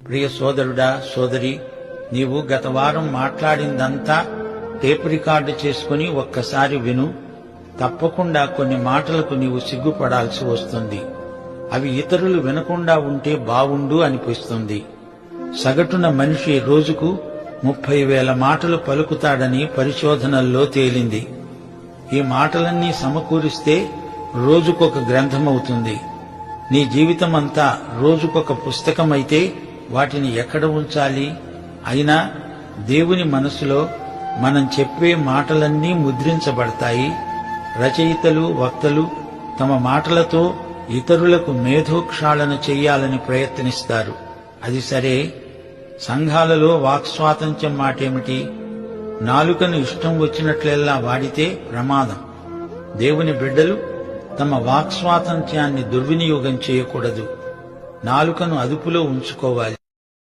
ప్రియ సోదరుడా, సోదరి, నీవు గత వారం మాట్లాడిందంతా టేప్ రికార్డు చేసుకుని ఒక్కసారి విను. తప్పకుండా కొన్ని మాటలకు నీవు సిగ్గుపడాల్సి వస్తుంది. అవి ఇతరులు వినకుండా ఉంటే బావుండు అనిపిస్తుంది. సగటున మనిషి రోజుకు 30,000 మాటలు పలుకుతాడని పరిశోధనల్లో తేలింది. ఈ మాటలన్నీ సమకూరిస్తే రోజుకొక గ్రంథమవుతుంది. నీ జీవితమంతా రోజుకొక పుస్తకమైతే వాటిని ఎక్కడ ఉంచాలి? అయినా దేవుని మనసులో మనం చెప్పే మాటలన్నీ ముద్రించబడతాయి. రచయితలు, వక్తలు తమ మాటలతో ఇతరులకు మేధోక్షాళన చెయ్యాలని ప్రయత్నిస్తారు. అది సరే, సంఘాలలో వాక్స్వాతంత్ర్యం మాటేమిటి? నాలుకను ఇష్టం వచ్చినట్లెల్లా వాడితే ప్రమాదం. దేవుని బిడ్డలు తమ వాక్స్వాతంత్ర్యాన్ని దుర్వినియోగం చేయకూడదు. నాలుకను అదుపులో ఉంచుకోవాలి.